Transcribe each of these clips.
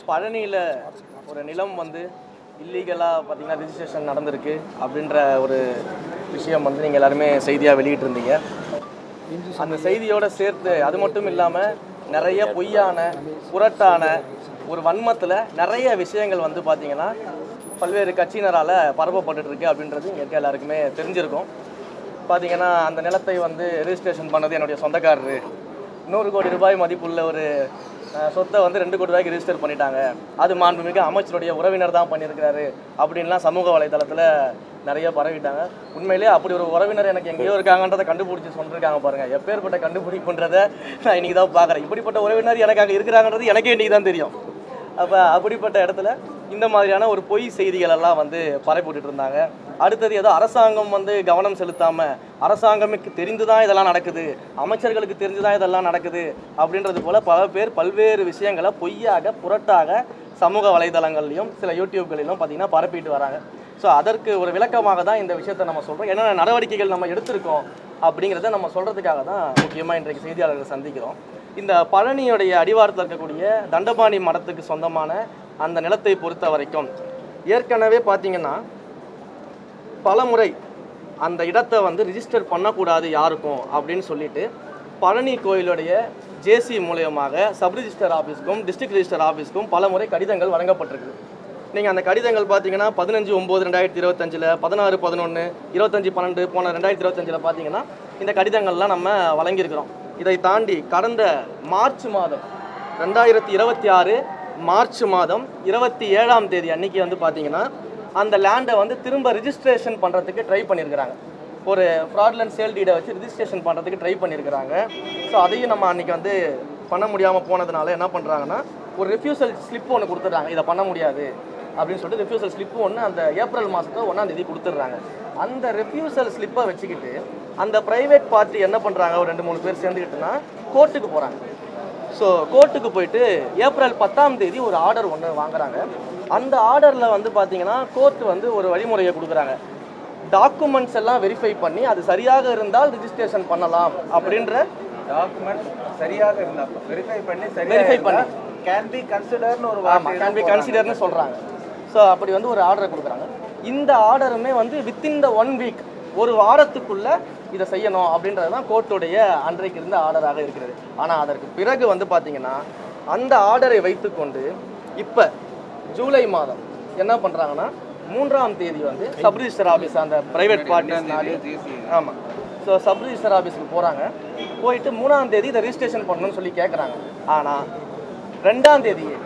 பழனியில் ஒரு நிலம் வந்து இல்லீகலாக பார்த்தீங்கன்னா ரிஜிஸ்ட்ரேஷன் நடந்திருக்கு அப்படின்ற ஒரு விஷயம் வந்து நீங்கள் எல்லாருமே செய்தியாக வெளியிட்டிருந்தீங்க. அந்த செய்தியோடு சேர்த்து அது மட்டும் இல்லாமல் நிறைய பொய்யான புரட்டான ஒரு வன்மத்தில் நிறைய விஷயங்கள் வந்து பார்த்திங்கன்னா பல்வேறு கட்சியினரால் பரப்பப்பட்டுருக்கு அப்படின்றது இங்கே எல்லாருக்குமே தெரிஞ்சிருக்கும். பார்த்திங்கன்னா அந்த நிலத்தை வந்து ரிஜிஸ்ட்ரேஷன் பண்ணது என்னுடைய சொந்தக்காரரு, 100 கோடி ரூபாய் மதிப்புள்ள ஒரு சொத்தை வந்து 2 கோடி ரூபாய்க்கு ரிஜிஸ்டர் பண்ணிட்டாங்க, அது மாண்புமிகு அமைச்சருடைய உறவினர் தான் பண்ணியிருக்கிறாரு அப்படின்லாம் சமூக வலைதளத்தில் நிறைய பரவிட்டாங்க. உண்மையிலேயே அப்படி ஒரு உறவினர் எனக்கு எங்கேயோ இருக்காங்கன்றதை கண்டுபிடிச்சி சொல்லியிருக்காங்க பாருங்கள். எப்பேற்பட்ட கண்டுபிடிப்புன்றதை நான் இன்றைக்கி தான் பார்க்குறேன். இப்படிப்பட்ட உறவினர் எனக்கு அங்கே இருக்கிறாங்கன்றது எனக்கே இன்றைக்கி தான் தெரியும். அப்போ அப்படிப்பட்ட இடத்துல இந்த மாதிரியான ஒரு பொய் செய்திகள் எல்லாம் வந்து பரப்பிவிட்டு இருந்தாங்க. அடுத்தது ஏதோ அரசாங்கம் வந்து கவனம் செலுத்தாமல் அரசாங்கமுக்கு தெரிந்து தான் இதெல்லாம் நடக்குது, அமைச்சர்களுக்கு தெரிஞ்சு தான் இதெல்லாம் நடக்குது அப்படின்றது போல் பல பேர் பல்வேறு விஷயங்களை பொய்யாக புரட்டாக சமூக வலைதளங்கள்லையும் சில யூடியூப்களிலும் பார்த்திங்கன்னா பரப்பிட்டு வராங்க. ஸோ அதற்கு ஒரு விளக்கமாக தான் இந்த விஷயத்தை நம்ம சொல்கிறோம். என்னென்ன நடவடிக்கைகள் நம்ம எடுத்திருக்கோம் அப்படிங்கிறத நம்ம சொல்கிறதுக்காக தான் முக்கியமாக இன்றைக்கு செய்தியாளர்கள் சந்திக்கிறோம். இந்த பழனியுடைய அடிவாரத்தில் இருக்கக்கூடிய தண்டபாணி மடத்துக்கு சொந்தமான அந்த நிலத்தை பொறுத்த வரைக்கும் ஏற்கனவே பார்த்திங்கன்னா பல முறை அந்த இடத்தை வந்து ரிஜிஸ்டர் பண்ணக்கூடாது யாருக்கும் அப்படின்னு சொல்லிட்டு பழனி கோயிலுடைய ஜேசி மூலயமாக சப் ரிஜிஸ்டர் ஆஃபீஸ்க்கும் டிஸ்ட்ரிக்ட் ரிஜிஸ்டர் ஆஃபீஸ்க்கும் பல முறை கடிதங்கள் வழங்கப்பட்டிருக்கு. நீங்கள் அந்த கடிதங்கள் பார்த்தீங்கன்னா 15/9/2025, 16/11, 25/12 போன 2025 பார்த்தீங்கன்னா இந்த கடிதங்கள்லாம் நம்ம வழங்கியிருக்கிறோம். இதை தாண்டி கடந்த மார்ச் மாதம் 2026 மார்ச் மாதம் 27ஆம் தேதி அன்னைக்கு வந்து பார்த்தீங்கன்னா அந்த லேண்டை வந்து திரும்ப ரிஜிஸ்ட்ரேஷன் பண்ணுறதுக்கு ட்ரை பண்ணியிருக்கிறாங்க. ஒரு ஃப்ராட்லண்ட் சேல் டீடை வச்சு ரிஜிஸ்ட்ரேஷன் பண்ணுறதுக்கு ட்ரை பண்ணியிருக்கிறாங்க. ஸோ அதையும் நம்ம அன்றைக்கி வந்து பண்ண முடியாமல் போனதுனால என்ன பண்ணுறாங்கன்னா ஒரு ரெஃப்யூசல் ஸ்லிப் ஒன்று கொடுத்துட்றாங்க. இதை பண்ண முடியாது அப்படின்னு சொல்லிட்டு ரெஃப்யூசல் ஸ்லிப்பு ஒன்று அந்த ஏப்ரல் மாதத்தில் 1ஆம் தேதி கொடுத்துட்றாங்க. அந்த ரெஃப்யூசல் ஸ்லிப்பை வச்சுக்கிட்டு அந்த ப்ரைவேட் பார்ட்டி என்ன பண்ணுறாங்க, ஒரு 2-3 பேர் சேர்ந்துக்கிட்டுனா கோர்ட்டுக்கு போகிறாங்க. ஸோ கோர்ட்டுக்கு போயிட்டு ஏப்ரல் 10ஆம் தேதி ஒரு ஆர்டர் ஒன்று வாங்குறாங்க. அந்த ஆர்டரில் வந்து பார்த்தீங்கன்னா கோர்ட்டு வந்து ஒரு வழிமுறையை கொடுக்குறாங்க. டாக்குமெண்ட்ஸ் எல்லாம் வெரிஃபை பண்ணி அது சரியாக இருந்தால் ரிஜிஸ்ட்ரேஷன் பண்ணலாம் அப்படின்ற டாக்குமெண்ட் சரியாக இருந்தால் வெரிஃபை பண்ணி கேன் பி கன்சிடர்னு ஒரு கேன் பி கன்சிடர்னு சொல்கிறாங்க. ஸோ அப்படி வந்து ஒரு ஆர்டரை கொடுக்குறாங்க. இந்த ஆர்டருமே வந்து வித்தின் த 1 வீக், ஒரு வாரத்துக்குள்ளே இதை செய்யணும் அப்படின்றது தான் கோர்ட்டுடைய அன்றைக்கு இருந்த ஆர்டராக இருக்கிறது. ஆனால் அதற்கு பிறகு வந்து பார்த்திங்கன்னா அந்த ஆர்டரை வைத்துக்கொண்டு இப்போ ஜூலை மாதம் என்ன பண்ணுறாங்கன்னா 3ஆம் தேதி வந்து சப் ரிஜிஸ்டர் ஆஃபீஸ் அந்த ப்ரைவேட் பார்ட்டி ஆமாம் ஸோ சப் ரிஜிஸ்டர் ஆஃபீஸுக்கு போகிறாங்க. போயிட்டு 3ஆம் தேதி இதை ரிஜிஸ்ட்ரேஷன் பண்ணணும்னு சொல்லி கேட்குறாங்க. ஆனால் 2ஆம் தேதியே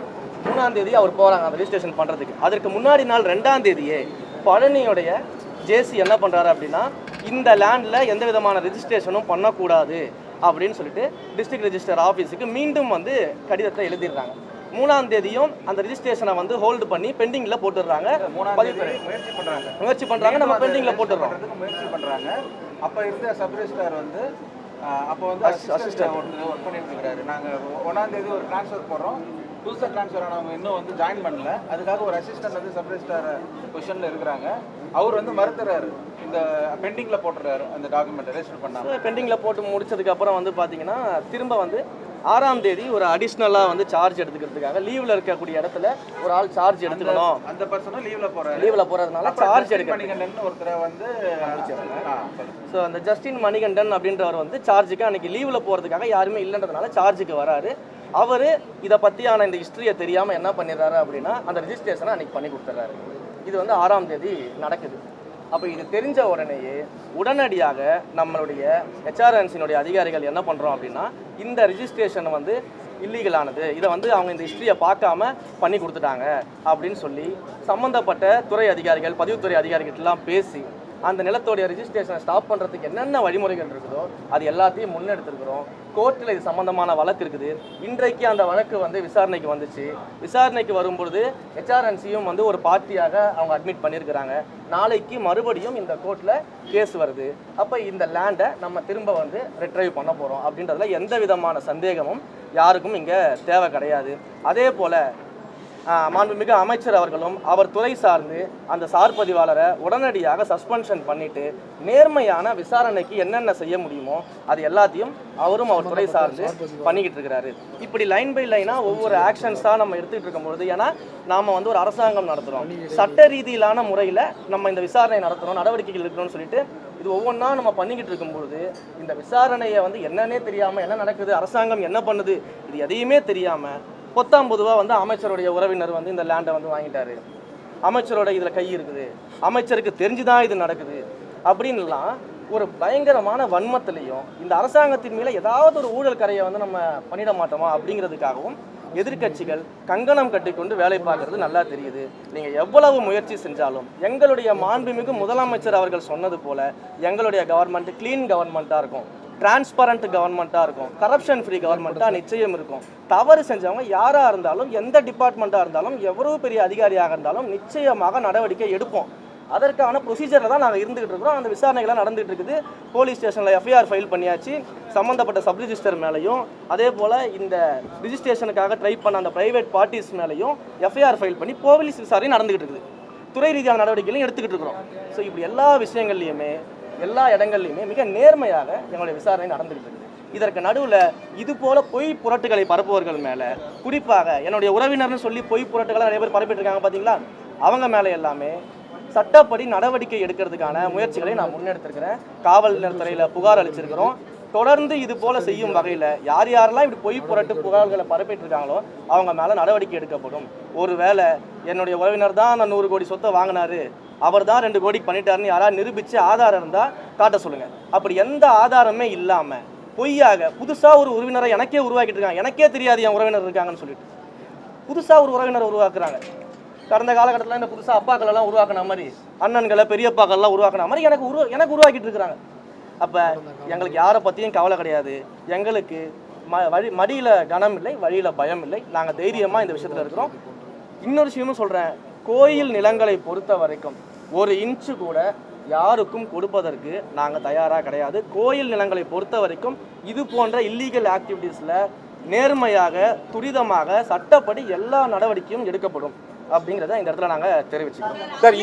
3ஆம் தேதி அவர் போகிறாங்க அந்த ரிஜிஸ்ட்ரேஷன் பண்ணுறதுக்கு. அதற்கு முன்னாடி நாள் 2ஆம் தேதியே பழனியுடைய ஜேசி என்ன பண்ணுறாரு அப்படின்னா இந்த லேண்டில் எந்த விதமான ரிஜிஸ்ட்ரேஷனும் பண்ணக்கூடாது அப்படின்னு சொல்லிட்டு டிஸ்ட்ரிக்ட் ரிஜிஸ்டர் ஆஃபீஸுக்கு மீண்டும் வந்து கடிதத்தை எழுதிடுறாங்க. 3ஆம் தேதியும் அந்த ரிஜிஸ்ட்ரேஷனை வந்து ஹோல்டு பண்ணி பெண்டிங்கில் போட்டுடுறாங்க. முயற்சி பண்ணுறாங்க, நம்ம பெண்டிங்கில் போட்டுடுறோம். முயற்சி பண்ணுறாங்க. அப்போ இருந்த சப் ரிஜிஸ்டர் வந்து அப்போ வந்து அசிஸ்டன்ட் ஒர்க் பண்ணிட்டு இருக்கிறாரு. நாங்கள் 1ஆம் தேதி ஒரு ட்ரான்ஸ்ஃபர் போடுறோம், புதுசாக ட்ரான்ஸ்ஃபர் ஆனவங்க இன்னும் வந்து ஜாயின் பண்ணல. அதுக்காக ஒரு அசிஸ்டன்ட் வந்து சப் ரிஜிஸ்டர் பொசிஷனில் இருக்கிறாங்க. அவர் வந்து மறுத்துறாரு, இந்த பெண்டிங்கில் போட்டுறாரு அந்த டாக்குமெண்ட் ரெஜிஸ்டர் பண்ணாமல். பெண்டிங்கில் போட்டு முடிச்சதுக்கப்புறம் வந்து பார்த்தீங்கன்னா திரும்ப வந்து 6ஆம் தேதி ஒரு அடிஷ்னலாக வந்து சார்ஜ் எடுத்துக்கிறதுக்காக லீவில் இருக்கக்கூடிய இடத்துல ஒரு ஆள் சார்ஜ் எடுத்துக்கணும். அந்த பர்சனும் லீவில் போகிறதுனால சார்ஜ் மணிகண்டன் ஒருத்தரை வந்து ஸோ அந்த ஜஸ்டின் மணிகண்டன் அப்படின்றவர் வந்து சார்ஜுக்கு அன்றைக்கி லீவில் போகிறதுக்காக யாருமே இல்லைன்றதுனால சார்ஜுக்கு வராரு. அவர் இதை பற்றியான இந்த ஹிஸ்ட்ரியை தெரியாமல் என்ன பண்ணிடுறாரு அப்படின்னா அந்த ரிஜிஸ்ட்ரேஷனை அன்றைக்கி பண்ணி கொடுத்துட்றாரு. இது வந்து 6ஆம் தேதி நடக்குது. அப்போ இது தெரிஞ்ச உடனேயே உடனடியாக நம்மளுடைய ஹெச்ஆர்என்சியினுடைய அதிகாரிகள் என்ன பண்ணுறோம் அப்படின்னா இந்த ரிஜிஸ்ட்ரேஷன் வந்து இல்லீகலானது, இதை வந்து அவங்க இந்த ஹிஸ்ட்ரியை பார்க்காம பண்ணி கொடுத்துட்டாங்க அப்படின்னு சொல்லி சம்மந்தப்பட்ட துறை அதிகாரிகள் பதிவுத்துறை அதிகாரிகள்லாம் பேசி அந்த நிலத்தோடைய ரிஜிஸ்ட்ரேஷனை ஸ்டாப் பண்ணுறதுக்கு என்னென்ன வழிமுறைகள் இருக்குதோ அது எல்லாத்தையும் முன்னெடுத்துருக்கிறோம். கோர்ட்டில் இது சம்மந்தமான வழக்கு இருக்குது. இன்றைக்கு அந்த வழக்கு வந்து விசாரணைக்கு வந்துச்சு. விசாரணைக்கு வரும்பொழுது ஹெச்ஆர்என்சியும் வந்து ஒரு பார்ட்டியாக அவங்க அட்மிட் பண்ணியிருக்கிறாங்க. நாளைக்கு மறுபடியும் இந்த கோர்ட்டில் கேஸ் வருது. அப்போ இந்த லேண்டை நம்ம திரும்ப வந்து ரிட்ரைவ் பண்ண போகிறோம் அப்படின்றதுல எந்த விதமான சந்தேகமும் யாருக்கும் இங்கே தேவை கிடையாது. அதே போல் மாண்புமிகு அமைச்சர் அவர்களும் அவர் துறை சார்ந்து அந்த சார் பதிவாளரை உடனடியாக சஸ்பென்ஷன் பண்ணிட்டு நேர்மையான விசாரணைக்கு என்னென்ன செய்ய முடியுமோ அது எல்லாத்தையும் அவரும் அவர் துறை சார்ந்து பண்ணிக்கிட்டு இருக்கிறாரு. இப்படி லைன் பை லைனாக ஒவ்வொரு ஆக்ஷன்ஸாக நம்ம எடுத்துகிட்டு இருக்கும்பொழுது, ஏன்னா நாம் வந்து ஒரு அரசாங்கம் நடத்துகிறோம், சட்ட ரீதியிலான முறையில் நம்ம இந்த விசாரணை நடத்துகிறோம், நடவடிக்கைகள் இருக்கணும்னு சொல்லிட்டு இது ஒவ்வொன்றா நம்ம பண்ணிக்கிட்டு இருக்கும்பொழுது இந்த விசாரணையை வந்து என்னன்னே தெரியாமல், என்ன நடக்குது, அரசாங்கம் என்ன பண்ணுது, இது எதையுமே தெரியாமல் பொத்தாம்பொதுவாக வந்து அமைச்சருடைய உறவினர் வந்து இந்த லேண்டை வந்து வாங்கிட்டாரு, அமைச்சரோட இதில் கை இருக்குது, அமைச்சருக்கு தெரிஞ்சுதான் இது நடக்குது அப்படின்லாம் ஒரு பயங்கரமான வன்மத்திலையும் இந்த அரசாங்கத்தின் மேலே ஏதாவது ஒரு ஊழல் கரையை வந்து நம்ம பண்ணிட மாட்டோமா அப்படிங்கிறதுக்காகவும் எதிர்கட்சிகள் கங்கணம் கட்டிக்கொண்டு வேலை பார்க்கறது நல்லா தெரியுது. நீங்கள் எவ்வளவு முயற்சி செஞ்சாலும் எங்களுடைய மாண்புமிகு முதலமைச்சர் அவர்கள் சொன்னது போல எங்களுடைய கவர்மெண்ட் க்ளீன் கவர்மெண்ட்டாக இருக்கும், டிரான்ஸ்பரண்ட் கவர்மெண்ட்டாக இருக்கும், கரப்ஷன் ஃப்ரீ கவர்மெண்ட்டாக நிச்சயம் இருக்கும். தவறு செஞ்சவங்க யாராக இருந்தாலும், எந்த டிபார்ட்மெண்ட்டாக இருந்தாலும், எவ்வளவு பெரிய அதிகாரியாக இருந்தாலும் நிச்சயமாக நடவடிக்கை எடுப்போம். அதற்கான ப்ரொசீஜரில் தான் நாங்கள் இருந்துகிட்டு இருக்கிறோம். அந்த விசாரணைகள்லாம் நடந்துகிட்டு இருக்குது. போலீஸ் ஸ்டேஷனில் எஃப்ஐஆர் ஃபைல் பண்ணியாச்சு. சம்மந்தப்பட்ட சப் ரிஜிஸ்டர் மேலேயும் அதே போல் இந்த ரிஜிஸ்ட்ரேஷனுக்காக ட்ரை பண்ண அந்த ப்ரைவேட் பார்ட்டிஸ் மேலேயும் எஃப்ஐஆர் ஃபைல் பண்ணி போலீஸ் விசாரணை நடந்துகிட்டு இருக்குது. துறை ரீதியான நடவடிக்கைகளையும் எடுத்துக்கிட்டு இருக்கிறோம். ஸோ இப்படி எல்லா விஷயங்கள்லையுமே எல்லா இடங்கள்லையுமே மிக நேர்மையாக எங்களுடைய விசாரணை நடந்துகிட்டு இருக்குது. இதற்கு நடுவில் இது போல பொய் புரட்டுகளை பரப்புவர்கள் மேலே, குறிப்பாக என்னுடைய உறவினர்னு சொல்லி பொய் புரட்டுகளை நிறைய பேர் பரப்பிட்டு இருக்காங்க பார்த்தீங்களா, அவங்க மேலே எல்லாமே சட்டப்படி நடவடிக்கை எடுக்கிறதுக்கான முயற்சிகளை நான் முன்னெடுத்திருக்கிறேன். காவல் நிலையத்துறையில் புகார் அளிச்சிருக்கிறோம். தொடர்ந்து இது போல செய்யும் வகையில் யார் யாரெல்லாம் இப்படி பொய் புரட்டு புகார்களை பரப்பிட்டு இருக்காங்களோ அவங்க மேலே நடவடிக்கை எடுக்கப்படும். ஒருவேளை என்னுடைய உறவினர் தான் அந்த 100 கோடி சொத்தை வாங்கினாரு, அவர் தான் 2 கோடி பண்ணிட்டாருன்னு யாராவது நிரூபித்து ஆதாரம் இருந்தால் காட்ட சொல்லுங்கள். அப்படி எந்த ஆதாரமே இல்லாமல் பொய்யாக புதுசாக ஒரு உறவினரை எனக்கே உருவாக்கிட்டு இருக்காங்க. எனக்கே தெரியாது என் உறவினர் இருக்காங்கன்னு சொல்லிட்டு புதுசாக ஒரு உறவினரை உருவாக்குறாங்க. கடந்த காலகட்டத்தில் இந்த புதுசாக அப்பாக்கள் எல்லாம் உருவாக்கின மாதிரி, அண்ணன்களை பெரியப்பாக்கள்லாம் உருவாக்கின மாதிரி எனக்கு உருவாக்கிட்டு இருக்கிறாங்க. அப்போ எங்களுக்கு யாரை பற்றியும் கவலை கிடையாது. எங்களுக்கு மடியில் கனம் இல்லை, வழியில் பயம் இல்லை. நாங்கள் தைரியமாக இந்த விஷயத்தில் இருக்கிறோம். இன்னொரு விஷயமும் சொல்கிறேன், கோயில் நிலங்களை பொறுத்த வரைக்கும் 1 இன்ச்சு கூட யாருக்கும் கொடுப்பதற்கு நாங்கள் தயாராக கிடையாது. கோயில் நிலங்களை பொறுத்த வரைக்கும் இது போன்ற இல்லீகல் ஆக்டிவிட்டீஸில் நேர்மையாக துரிதமாக சட்டப்படி எல்லா நடவடிக்கையும் எடுக்கப்படும் அப்படிங்கிறத இந்த இடத்துல நாங்கள் தெரிவிச்சுக்கிறோம். சார்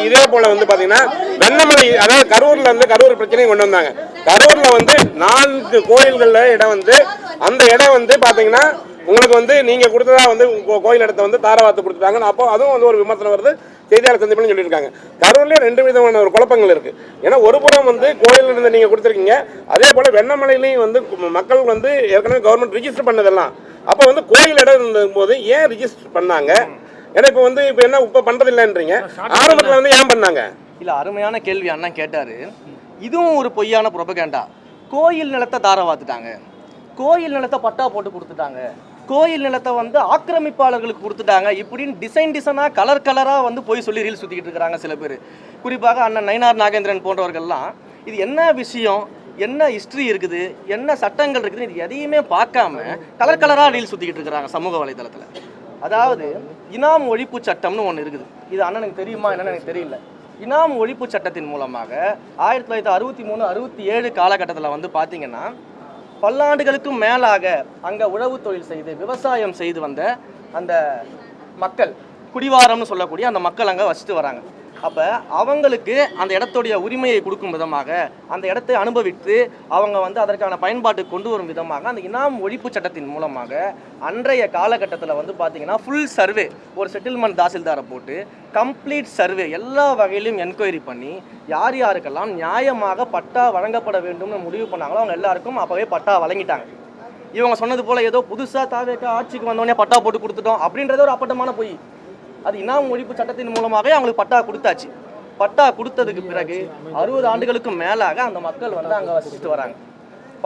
இதே போல வந்து பார்த்தீங்கன்னா வெண்ணமலை, அதாவது கரூர் பிரச்சனையும் கொண்டு வந்தாங்க. கரூரில் வந்து 4 கோயில்களில் இடம் வந்து அந்த இடம் வந்து பார்த்தீங்கன்னா உங்களுக்கு வந்து நீங்கள் கொடுத்ததா வந்து கோயில் இடத்த வந்து தாரவாத்து கொடுத்துட்டாங்க. அப்போ அதுவும் வந்து ஒரு விமர்சனம் வருது, செய்தியாளர் சந்திப்புன்னு சொல்லியிருக்காங்க. கரூர்லேயே 2 விதமான ஒரு குழப்பங்கள் இருக்குது. ஏன்னா ஒரு புறம் வந்து கோயில் இருந்து நீங்கள் கொடுத்துருக்கீங்க, அதே போல் வெண்ணமலையிலையும் வந்து மக்கள் வந்து ஏற்கனவே கவர்மெண்ட் ரிஜிஸ்டர் பண்ணதெல்லாம் அப்போ வந்து கோயில் இடம் இருந்தபோது ஏன் ரிஜிஸ்டர் பண்ணாங்க? ஏன்னா இப்போ வந்து என்ன பண்ணுறதில்லைன்றீங்க, ஆரம்பத்தில் வந்து ஏன் பண்ணாங்க? இல்லை, அருமையான கேள்வி அண்ணன் கேட்டார். இதுவும் ஒரு பொய்யான புரொபகேண்டா. கோயில் நிலத்தை தாரவாத்துட்டாங்க, கோயில் நிலத்தை பட்டா போட்டு கொடுத்துட்டாங்க, கோயில் நிலத்தை வந்து ஆக்கிரமிப்பாளர்களுக்கு கொடுத்துட்டாங்க, இப்படின்னு டிசைனாக கலராக வந்து போய் சொல்லி ரீல் சுற்றிக்கிட்டு இருக்கிறாங்க சில பேர். குறிப்பாக அண்ணன் நயினார் நாகேந்திரன் போன்றவர்கள்லாம் இது என்ன விஷயம், என்ன ஹிஸ்ட்ரி இருக்குது, என்ன சட்டங்கள் இருக்குது, இது எதையுமே பார்க்காம கலராக ரீல் சுற்றிக்கிட்டு இருக்கிறாங்க சமூக வலைதளத்தில். அதாவது இனாம் ஒழிப்பு சட்டம்னு ஒன்று இருக்குது. இது அண்ணனுக்கு தெரியுமா என்னன்னு எனக்கு தெரியல. இனாம் ஒழிப்பு சட்டத்தின் மூலமாக 1963-67 காலகட்டத்தில் வந்து பார்த்தீங்கன்னா பல்லாண்டுகளுக்கும் மேலாக அங்கே உழவு தொழில் செய்து விவசாயம் செய்து வந்த அந்த மக்கள், குடிவாரம்னு சொல்லக்கூடிய அந்த மக்கள் அங்கே வசித்து வராங்க. அப்போ அவங்களுக்கு அந்த இடத்துடைய உரிமையை கொடுக்கும் விதமாக, அந்த இடத்தை அனுபவித்து அவங்க வந்து அதற்கான பயன்பாட்டுக்கு கொண்டு வரும் விதமாக அந்த இனாம் ஒழிப்பு சட்டத்தின் மூலமாக அன்றைய காலகட்டத்தில் வந்து பார்த்திங்கன்னா ஃபுல் சர்வே, ஒரு செட்டில்மெண்ட் தாசில்தாரை போட்டு கம்ப்ளீட் சர்வே எல்லா வகையிலும் என்கொயரி பண்ணி யார் யாருக்கெல்லாம் நியாயமாக பட்டா வழங்கப்பட வேண்டும்னு முடிவு பண்ணாங்களோ அவங்க எல்லாருக்கும் அப்போவே பட்டா வழங்கிட்டாங்க. இவங்க சொன்னது போல் ஏதோ புதுசாக தாவேக்கா ஆட்சிக்கு வந்தோடனே பட்டா போட்டு கொடுத்துட்டோம் அப்படின்றது ஒரு அப்பட்டமான பொய். அது இனாம் ஒழிப்பு சட்டத்தின் மூலமாகவே அவங்களுக்கு பட்டா கொடுத்தாச்சு. பட்டா கொடுத்ததுக்கு பிறகு 60 ஆண்டுகளுக்கும் மேலாக அந்த மக்கள் வந்து அங்கே வசிச்சுட்டு வராங்க.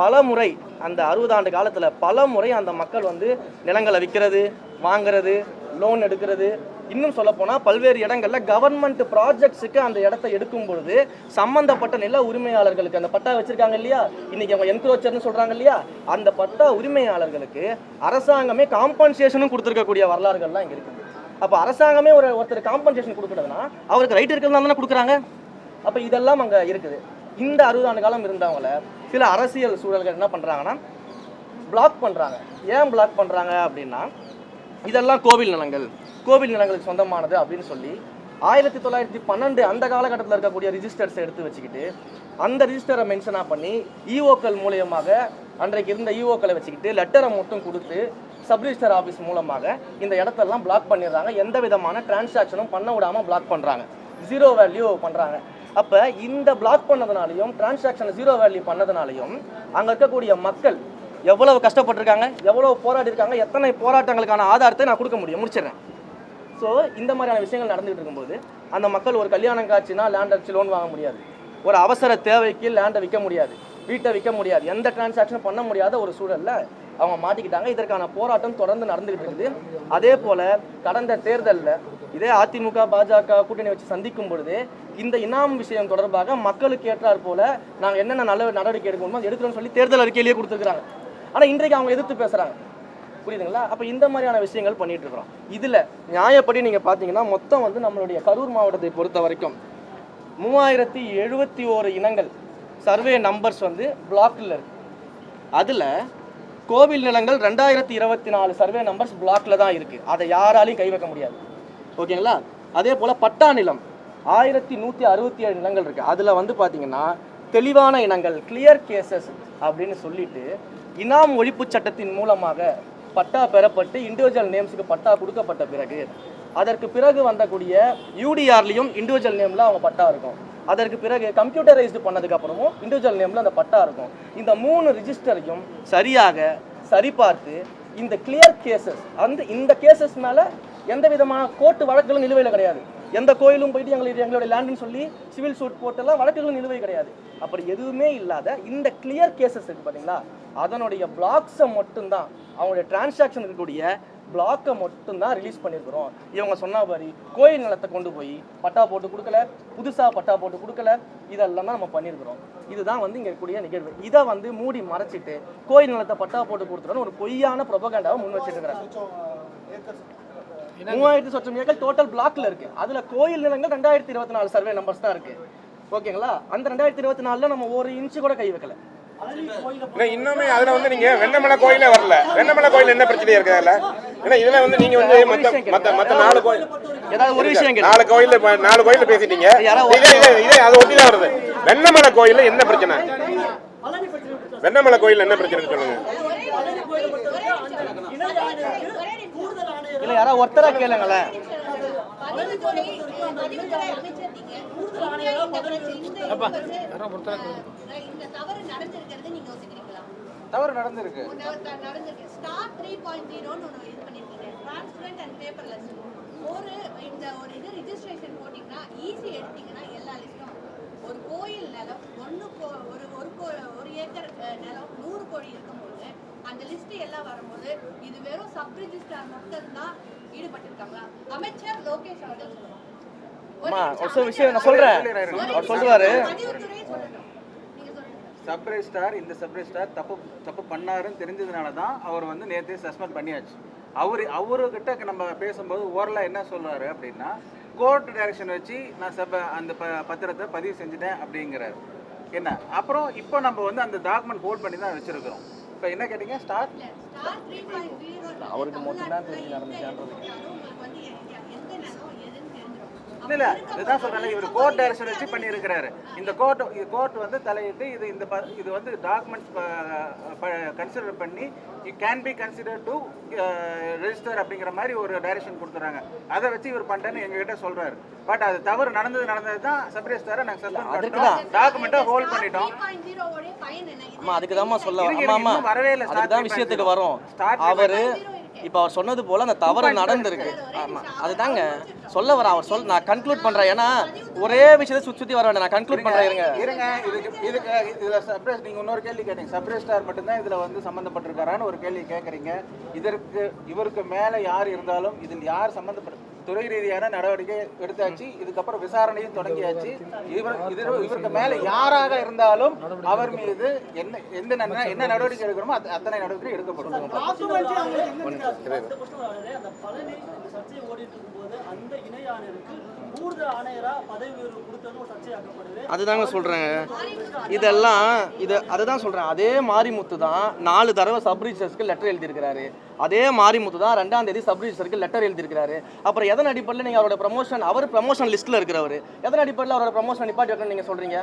பல முறை அந்த 60 ஆண்டு காலத்தில் பல முறை அந்த மக்கள் வந்து நிலங்களை விற்கிறது, வாங்கிறது, லோன் எடுக்கிறது, இன்னும் சொல்லப்போனால் பல்வேறு இடங்களில் கவர்மெண்ட் ப்ராஜெக்ட்ஸுக்கு அந்த இடத்த எடுக்கும் பொழுது சம்மந்தப்பட்ட நில உரிமையாளர்களுக்கு அந்த பட்டா வச்சுருக்காங்க இல்லையா, இன்றைக்கி அவங்க என்க்ரோச்சர்னு சொல்கிறாங்க இல்லையா, அந்த பட்டா உரிமையாளர்களுக்கு அரசாங்கமே காம்பன்சேஷனும் கொடுத்துருக்கக்கூடிய வரலாறுகள்லாம் இங்கே இருக்குது. அப்போ அரசாங்கமே ஒருத்தர் காம்பன்சேஷன் கொடுக்குறதுனா அவருக்கு ரைட் இருக்கிறது தானே கொடுக்குறாங்க. அப்போ இதெல்லாம் அங்கே இருக்குது. இந்த 60 ஆண்டு காலம் இருந்தவங்கள சில அரசியல் சூழல்கள் என்ன பண்ணுறாங்கன்னா பிளாக் பண்ணுறாங்க. ஏன் பிளாக் பண்ணுறாங்க அப்படின்னா, இதெல்லாம் கோவில் நிலங்கள், கோவில் நிலங்களுக்கு சொந்தமானது அப்படின்னு சொல்லி 1912 அந்த காலகட்டத்தில் இருக்கக்கூடிய ரிஜிஸ்டர்ஸை எடுத்து வச்சுக்கிட்டு அந்த ரிஜிஸ்டரை மென்ஷனாக பண்ணி இஓக்கள் மூலியமாக அன்றைக்கு இருந்த இஓக்களை வச்சுக்கிட்டு லெட்டரை மட்டும் கொடுத்து சப்ரிஜிஸ்டர் ஆஃபீஸ் மூலமாக இந்த இடத்தெல்லாம் பிளாக் பண்ணிடுறாங்க. எந்த விதமான டிரான்சாக்ஷனும் பண்ண விடாமல் பிளாக் பண்ணுறாங்க, ஜீரோ வேல்யூ பண்ணுறாங்க. அப்போ இந்த பிளாக் பண்ணதுனாலையும் டிரான்சாக்ஷனை ஜீரோ வேல்யூ பண்ணதுனாலையும் அங்கே இருக்கக்கூடிய மக்கள் எவ்வளவு கஷ்டப்பட்டிருக்காங்க, எவ்வளவு போராடி இருக்காங்க, எத்தனை போராட்டங்களுக்கான ஆதாரத்தை நான் கொடுக்க முடியும். முடிச்சிடுறேன். ஸோ இந்த மாதிரியான விஷயங்கள் நடந்துகிட்டு இருக்கும்போது அந்த மக்கள் ஒரு கல்யாணம் காட்சினா லேண்ட் அடிச்சு லோன் வாங்க முடியாது, ஒரு அவசர தேவைக்கு லேண்டை விற்க முடியாது, வீட்டை விற்க முடியாது, எந்த டிரான்சாக்ஷனும் பண்ண முடியாத ஒரு சூழலில் அவங்க மாட்டிக்கிட்டாங்க. இதற்கான போராட்டம் தொடர்ந்து நடந்துகிட்டு இருக்குது. அதே போல் கடந்த தேர்தலில் இதே அதிமுக பாஜக கூட்டணி வச்சு சந்திக்கும் பொழுது இந்த இனாம் விஷயம் தொடர்பாக மக்களுக்கு ஏற்றாற் போல நாங்கள் என்னென்ன நல்ல நடவடிக்கை எடுக்கணுமோ அது எடுக்கிறோம்னு சொல்லி தேர்தல் அறிக்கையிலேயே கொடுத்துருக்காங்க. ஆனால் இன்றைக்கு அவங்க எதிர்த்து பேசுகிறாங்க. புரியுதுங்களா? அப்போ இந்த மாதிரியான விஷயங்கள் பண்ணிட்டு இருக்கிறோம். இதில் நியாயப்படி நீங்கள் பார்த்தீங்கன்னா மொத்தம் வந்து நம்மளுடைய கரூர் மாவட்டத்தை பொறுத்த வரைக்கும் 3071 இனங்கள் சர்வே நம்பர்ஸ் வந்து பிளாக்கில் இருக்கு. அதில் கோவில் நிலங்கள் 2024 சர்வே நம்பர்ஸ் பிளாக்ல தான் இருக்குது. அதை யாராலையும் கை வைக்க முடியாது. ஓகேங்களா? அதே போல் பட்டா நிலம் 1167 நிலங்கள் இருக்குது. அதில் வந்து பார்த்தீங்கன்னா தெளிவான இனங்கள், கிளியர் கேசஸ் அப்படின்னு சொல்லிட்டு இனாம் ஒழிப்பு சட்டத்தின் மூலமாக பட்டா பெறப்பட்டு இண்டிவிஜுவல் நேம்ஸுக்கு பட்டா கொடுக்கப்பட்ட பிறகு அதற்கு பிறகு வந்தக்கூடிய யூடிஆர்லையும் இண்டிவிஜுவல் நேமில் அவங்க பட்டா இருக்கும். அதற்கு பிறகு கம்ப்யூட்டரைஸ்டு பண்ணதுக்கு அப்புறமும் இண்டிவிஜுவல் நேமில் அந்த பட்டா இருக்கும். இந்த 3 ரிஜிஸ்டரையும் சரியாக சரிபார்த்து இந்த கிளியர் கேசஸ் இந்த கேசஸ் மேலே எந்த விதமான கோர்ட்டு வழக்குகளும் நிலுவையில் கிடையாது. எந்த கோயிலும் போயிட்டு எங்களுடைய லேண்டுன்னு சொல்லி சிவில் சூட் போட்டெல்லாம் வழக்குகளும் நிலுவை கிடையாது. அப்படி எதுவுமே இல்லாத இந்த கிளியர் கேசஸ் இருக்கு பார்த்தீங்களா, அதனுடைய பிளாக்ஸை மட்டும்தான், அவங்களுடைய டிரான்சாக்ஷன் இருக்கக்கூடிய பிளாக்கை மட்டும்தான் ரிலீஸ் பண்ணியிருக்கிறோம். இவங்க சொன்ன மாதிரி கோயில் நிலத்தை கொண்டு போய் பட்டா போட்டு கொடுக்கல, புதுசாக பட்டா போட்டு கொடுக்கல, இதெல்லாம் தான் நம்ம பண்ணியிருக்கிறோம். இதுதான் வந்து இங்கே இருக்கக்கூடிய நிகழ்வு. இதை வந்து மூடி மறைச்சிட்டு கோயில் நிலத்தை பட்டா போட்டு கொடுத்துறோன்னு ஒரு பொய்யான ப்ரொபகண்டாவை முன் வச்சுட்டு இருக்கிறாங்க. 3000 சொச்சம் ஏக்கர் டோட்டல் பிளாக்ல இருக்கு. அதுல கோயில் நிலங்கள் 2024 சர்வே நம்பர்ஸ் தான் இருக்கு. ஓகேங்களா? அந்த 2024ல நம்ம ஒரு இன்ச்சு கூட கை வைக்கல. இன்னுமே அதுல வந்து நீங்க வெண்ணமலை கோயிலே வரல. வெண்ணமலை கோயில் என்ன பிரச்சனை இருக்கு அதுல? ஏன்னா இதுல வந்து நீங்க வந்து மத்த 4 கோயில் ஏதாவது ஒரு விஷயம் 4 கோயில்ல பேசிட்டீங்க. இதே அது ஒட்டி தான் வருது. வெண்ணமலை கோயில்ல என்ன பிரச்சனை? வெண்ணமலை கோயில் என்ன பிரச்சனை சொல்லுங்க. இல்ல யாராவது ஒருத்தரா கேளுங்களேன். தவறு நடந்திருக்கு. ஸ்டார் 3.0 ன்னு ஒன்னு இது பண்ணிருக்கீங்க. Transparent and paperless. ஒரு இது ரெஜிஸ்ட்ரேஷன் போட்டீங்கன்னா ஈஸி எடுத்தீங்கன்னா எல்லா லிஸ்டும் ஒரு கோயில் நிலம் ஒரு ஏக்கர் நிலம் 100 கோடி இருக்கும்போது அந்த லிஸ்ட் எல்லாம் வரும்போது இது வெறும் சப் ரெஜிஸ்ட்ரார் மட்டும் தான் ஈடுபட்டிருக்காங்க. அமைச்சர் லோகேஷ் அவர்கள் சொல்லுவாங்க. ஒரு விஷயம் நான் சொல்றேன். அவர் சொல்றாரு சப் ரெஜிஸ்ட்ரார் இந்த சப் ரெஜிஸ்ட்ரார் தப்பு பண்ணாருன்னு தெரிஞ்சதுனால தான் அவர் வந்து நேற்றே சஸ்பெண்ட் பண்ணியாச்சு. அவர்கிட்ட நம்ம பேசும்போது ஓரலாக என்ன சொல்றாரு அப்படின்னா, கோர்ட் டைரக்ஷன் வச்சு நான் அந்த பத்திரத்தை பதிவு செஞ்சுட்டேன் அப்படிங்கிறாரு. என்ன அப்புறம் இப்போ நம்ம வந்து அந்த டாக்குமெண்ட் ஹோல்ட் பண்ணி தான் வச்சிருக்கிறோம். இப்போ என்ன கேட்டீங்க? ஸ்டார் 3.0 அவருக்கு மட்டும் தான் தெரிஞ்சு நடந்துச்சான்றது. இல்ல இதுதான் சொல்றேன். இவர் கோர்ட் டைரக்ஷன் வச்சு பண்ணி இருக்கிறாரு. இந்த கோர்ட் வந்து தலையிட்டு இது வந்து டாக்குமெண்ட்ஸ் கன்சிடர் பண்ணி it can be consider to register அப்படிங்கிற மாதிரி ஒரு டைரக்ஷன் கொடுத்துறாங்க. அதை வச்சு இவர் பண்ணிட்டேன்னு எங்ககிட்ட சொல்றாரு. பட் அது தவறு நடந்தது தான் சப் ரெஜிஸ்டரை நாங்கள் சஸ்பெண்ட் பண்ணிட்டோம், டாக்குமெண்ட்டை ஹோல்ட் பண்ணிட்டோம். அதுக்கு தான் சொல்ல வரவே இல்லை. அதுதான் விஷயத்துக்கு வரும். அவரு இப்போ அவர் சொன்னது போல அந்த தவறு நடந்திருக்கு. ஆமா அதுதாங்க சொல்ல வர. அவர் நான் கன்க்ளூட் பண்றேன். ஏன்னா ஒரே விஷயத்தை சுத்தி வர வேண்டாம். நான் கன்க்ளூட் பண்றேன். இருங்க. இதுல சப்ரேஸ் நீங்க இன்னொரு கேள்வி கேட்டீங்க. சப்ரேஸ்டார் மட்டும்தான் இதுல வந்து சம்பந்தப்பட்டிருக்காரான்னு ஒரு கேள்வி கேட்கறீங்க. இவருக்கு மேல யார் இருந்தாலும் இதில் யார் சம்பந்தப்பட்ட துறை ரீதியான நடவடிக்கை எடுத்தாச்சு. இதுக்கப்புறம் விசாரணையும் தொடங்கியாச்சு. இவருக்கு மேல யாராக இருந்தாலும் அவர் மீது என்ன நடவடிக்கை எடுக்கணுமோ அத்தனை நடவடிக்கை எடுக்கப்படும். அதுதாங்க சொல்றேன். இதெல்லாம் அதுதான் சொல்றேன். அதே மாரிமுத்து தான் 4 தடவை சப் ரிஜிஸ்டர்ஸ்க்கு லெட்டர் எழுதியிருக்கிறாரு. அதே மாரிமுத்து தான் 2ஆம் தேதி சப் ரிஜிஸ்டருக்கு லெட்டர் எழுதியிருக்காரு. அப்புறம் எதன் அடிப்படையில் நீங்கள் அவரோட ப்ரமோஷன், அவர் ப்ரமோஷன் லிஸ்ட்டில் இருக்கிறவர், எதன் அடிப்படையில் அவரோட ப்ரமோஷன் நிப்பாட்டி வைக்கணும்னு நீங்கள் சொல்கிறீங்க?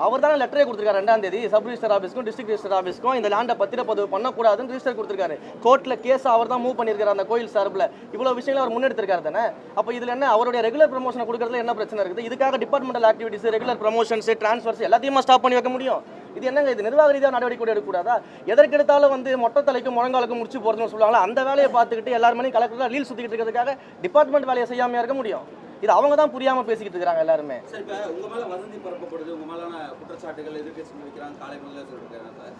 அவர் தானே லெட்டரே கொடுத்துருக்காரு 2ஆம் தேதி சப் ரிஜிஸ்டர் ஆஃபீஸ்க்கும் டிஸ்ட்ரிக்ட் ரிஜிஸ்டர் ஆஃபீஸ்க்கும் இந்த லேண்டை பத்திரப்பதிவு பண்ணக்கூடாதுன்னு ரிஜிஸ்டர் கொடுத்துருக்காரு. கோர்ட்டில் கேஸ் அவர் தான் மூவ் பண்ணியிருக்காரு அந்த கோயில் சார்பில். இவ்வளோ விஷயங்களை அவர் முன்னெடுத்திருக்காரு தானே. அப்போ இதில் என்ன அவருடைய ரெகுலர் ப்ரமோஷனை கொடுக்கறதுல என்ன பிரச்சனை இருக்குது? இதுக்காக departmental activities, regular promotions, transfers எல்லாத்தையுமே ஸ்டாப் பண்ணி வைக்க முடியும்? இது என்னங்க, இது நிர்வாக ரீதியாக நடவடிக்கை எடுக்கக்கூடாதா? எதற்கெடுத்தாலும் வந்து மொட்டை தலைக்கும் முழங்காலுக்கும் முடிச்சு போகிறதுன்னு சொல்லுவாங்களா, அந்த வேலையை பார்த்துக்கிட்டு எல்லாருமே கலெக்டராக ரீல் சுற்றிக்கிட்டு இருக்கிறதுக்காக டிபார்ட்மெண்ட் வேலையை செய்யாமல் இருக்க முடியும்? இது அவங்க தான் புரியாமல் பேசிக்கிட்டு இருக்கிறாங்க எல்லாருமே. சார், இப்போ உங்கள் மேலே வதந்தி பரப்பப்படுது, உங்கள் மேலான குற்றச்சாட்டுகள் எதிர்க்கட்சி வைக்கிறாங்க, காலை முதல்ல சொல்லியிருக்காங்க சார்,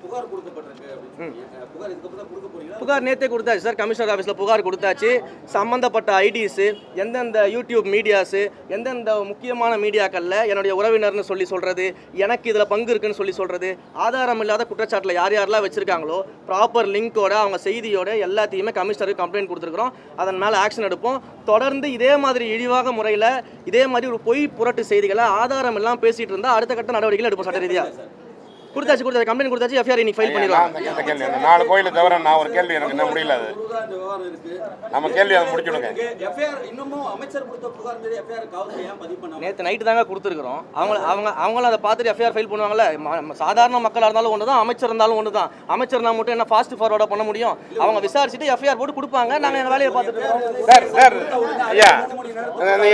புகார் கொடுக்கப்பட்டிருக்கு அப்படின்னு சொல்லி. புகார் இதுக்கப்புறம் தான் கொடுக்க போறீங்களா? புகார் நேற்றே கொடுத்தாச்சு சார், கமிஷனர் ஆஃபீஸில் புகார் கொடுத்தாச்சு. சம்மந்தப்பட்ட ஐடிஸு, எந்தெந்த யூடியூப் மீடியாஸு, எந்தெந்த முக்கியமான மீடியாக்களில் என்னுடைய உறவினர்னு சொல்லி சொல்கிறது, எனக்கு இதில் பங்கு இருக்குன்னு சொல்லி சொல்கிறது, ஆதாரம் இல்லாத குற்றச்சாட்டில் யார் யாரெல்லாம் வச்சுருக்காங்களோ ப்ராப்பர் லிங்கோட அவங்க செய்தியோட எல்லாத்தையுமே கமிஷனருக்கு கம்ப்ளைண்ட் கொடுத்துருக்குறோம். அதன் மேலே ஆக்ஷன் எடுப்போம். தொடர்ந்து இதே மாதிரி இழிவாக முறையில் இதே மாதிரி ஒரு பொய் புரட்டு செய்திகளை ஆதாரம் எல்லாம் பேசிகிட்டு இருந்தால் அடுத்த கட்ட நடவடிக்கைகள் எடுப்போம். சட்ட ரீதியாக கொடுத்தாச்சு, கம்ப்ளைண்ட் கொடுத்தாச்சு, எஃப்ஐஆர் இன்னைக்கு ஃபைல் பண்ணிடுவாங்க. கேள்வி 4 கோயிலை தவிர நான் ஒரு கேள்வி எனக்கு என்ன முடியல, அது விவகாரம் இருக்கு. நம்ம கேள்வி அதை முடிச்சுடுங்க. எஃப்ஐஆர் இன்னமும் அமைச்சர் கொடுத்த புகார் மீது எஃப்ஐஆர் காவல்துறை ஏன் பதிவு பண்ணாங்க? நேற்று நைட்டு தாங்க கொடுத்துருக்குறோம். அவங்களும் அதை பார்த்துட்டு எஃப்ஐஆர் ஃபைல் பண்ணுவாங்கல்ல. சாதாரண மக்களாக இருந்தாலும் ஒன்று தான், அமைச்சர் இருந்தாலும் ஒன்று தான். அமைச்சர்னா மட்டும் என்ன ஃபாஸ்ட் ஃபார்வர்டாக பண்ண முடியும்? அவங்க விசாரிச்சுட்டு எஃப்ஐஆர் போட்டு கொடுப்பாங்க. நாங்கள் எங்கள் வேலையை பார்த்துட்டு இருக்கோம். சார் ஐயா,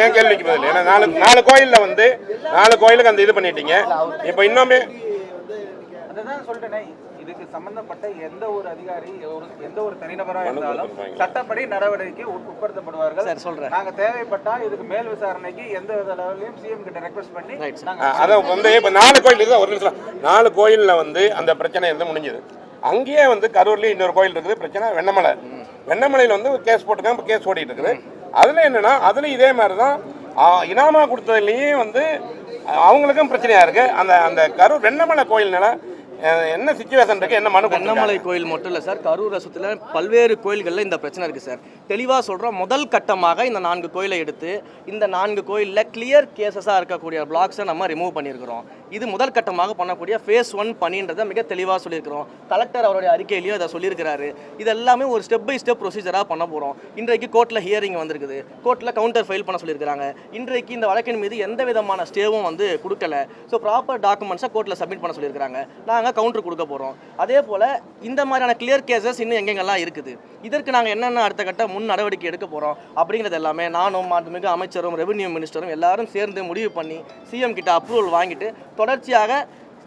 என் கேள்விக்கு பதில், ஏன்னா 4 கோயிலில் வந்து 4 கோயிலுக்கு அந்த இது பண்ணிட்டீங்க. இப்போ இன்னுமே அதுதான் சொல்லிட்டேனே, இதுக்கு சம்பந்தப்பட்ட எந்த ஒரு அதிகாரி, எந்த ஒரு தனிநபராக இருந்தாலும் சட்டப்படி நடவடிக்கை உட்படுத்தப்படுவார்கள். சார் சொல்றேன், நாங்க தேவைப்பட்டா இதுக்கு மேல் விசாரணைக்கு எந்த வித லெவலையும் சிஎம் கிட்ட ரெக்வெஸ்ட் பண்ணி அதை வந்து இப்போ 4 கோயில் இருக்குது. ஒரு நிமிஷம், 4 கோயிலில் வந்து அந்த பிரச்சனை இருந்து முடிஞ்சது. அங்கேயே வந்து கரூர்லேயும் இன்னொரு கோயில் இருக்குது பிரச்சனை, வெண்ணமலையில் வந்து கேஸ் போட்டுருக்காங்க, கேஸ் ஓடிட்டு இருக்குது. அதில் என்னன்னா, அதில் இதே மாதிரி தான் இனாமா கொடுத்ததுலேயும் வந்து அவங்களுக்கும் பிரச்சனையாக இருக்குது. அந்த கரூர் வெண்ணமலை கோயில்னால என்ன சிச்சுவேஷன் இருக்குது, என்ன மனு? வெண்ணமலை கோயில் மட்டும் இல்லை சார், கரூர் ரசத்தில் பல்வேறு கோயில்களில் இந்த பிரச்சனை இருக்குது சார். தெளிவாக சொல்கிறோம், முதல் கட்டமாக இந்த 4 கோயிலை எடுத்து இந்த 4 கோயிலில் கிளியர் கேசஸாக இருக்கக்கூடிய பிளாக்ஸை நம்ம ரிமூவ் பண்ணியிருக்கிறோம். இது முதல் கட்டமாக பண்ணக்கூடிய ஃபேஸ் 1 பணின்றதை மிக தெளிவாக சொல்லியிருக்கிறோம். கலெக்டர் அவருடைய அறிக்கையிலையும் அதை சொல்லியிருக்கிறாரு. இது எல்லாமே ஒரு ஸ்டெப் பை ஸ்டெப் ப்ரொசீஜராக பண்ண போகிறோம். இன்றைக்கு கோர்ட்டில் ஹியரிங் வந்திருக்குது, கோர்ட்டில் கவுண்டர் ஃபைல் பண்ண சொல்லியிருக்கிறாங்க. இன்றைக்கு இந்த வழக்கின் மீது எந்த விதமான ஸ்டேவும் வந்து கொடுக்கல. ஸோ ப்ராப்பர் டாக்குமெண்ட்ஸை கோர்ட்டில் சப்மிட் பண்ண சொல்லியிருக்கிறாங்க. நாங்கள் கவுண்டர் கொடுக்க போகிறோம். அதே போல் இந்த மாதிரியான கிளியர் கேசஸ் இன்னும் எங்கெங்கெல்லாம் இருக்குது, இதற்கு நாங்கள் என்னென்ன அடுத்த கட்ட முன் நடவடிக்கை எடுக்க போகிறோம் அப்படிங்கிறது எல்லாமே நானும் மாண்புமிகு அமைச்சரும் ரெவென்யூ மினிஸ்டரும் எல்லாரும் சேர்ந்து முடிவு பண்ணி சிஎம் கிட்ட அப்ரூவல் வாங்கிட்டு தொடர்ச்சியாக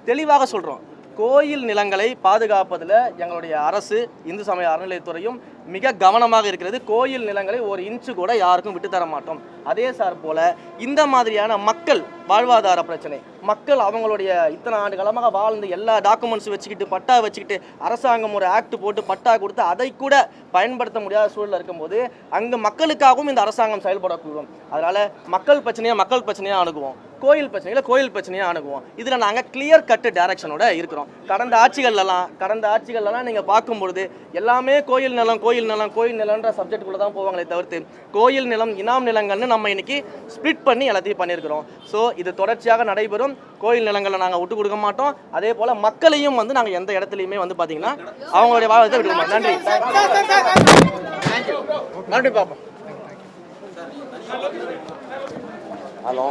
தெளிவாக சொல்கிறோம். கோயில் நிலங்களை பாதுகாப்பதில் எங்களுடைய அரசு, இந்து சமய அறநிலையத்துறையும் மிக கவனமாக இருக்கிறது. கோயில் நிலங்களை ஒரு இன்ச்சு கூட யாருக்கும் விட்டுத்தர மாட்டோம். அதே சார் போல் இந்த மாதிரியான மக்கள் வாழ்வாதார பிரச்சனை, மக்கள் அவங்களுடைய இத்தனை ஆண்டு காலமாக வாழ்ந்து எல்லா டாக்குமெண்ட்ஸ் வச்சுக்கிட்டு பட்டா வச்சுக்கிட்டு அரசாங்கம் ஒரு ஆக்ட் போட்டு பட்டா கொடுத்து அதை கூட பயன்படுத்த முடியாத சூழலில் இருக்கும்போது அங்கே மக்களுக்காகவும் இந்த அரசாங்கம் செயல்படக்கூடும். அதனால் மக்கள் பிரச்சனையாக அணுகுவோம், கோயில் பிரச்சனையாக அணுகுவோம். இதில் நாங்கள் கிளியர் கட்டு டைரக்ஷனோட இருக்கிறோம். கடந்த ஆட்சிகள்லாம் நீங்கள் பார்க்கும்பொழுது எல்லாமே கோயில் நிலம்ன்ற சப்ஜெக்டுக்குள்ளே தான் போவாங்களே தவிர்த்து கோயில் நிலம், இனாம் நிலங்கள்னு நம்ம இன்னைக்கு ஸ்ப்ளிட் பண்ணி எல்லாத்தையும் பண்ணியிருக்கிறோம். ஸோ இது தொடர்ச்சியாக நடைபெறும். கோயில் நிலங்களை நாங்கள் விட்டு கொடுக்க மாட்டோம். அதே போல் மக்களையும் வந்து நாங்கள் எந்த இடத்துலையுமே வந்து பார்த்தீங்கன்னா அவங்களுடைய வாழ்க்கை விட்டு கொடுக்க மாட்டோம். நன்றி, மறுபடியும் பார்ப்போம். ஹலோ.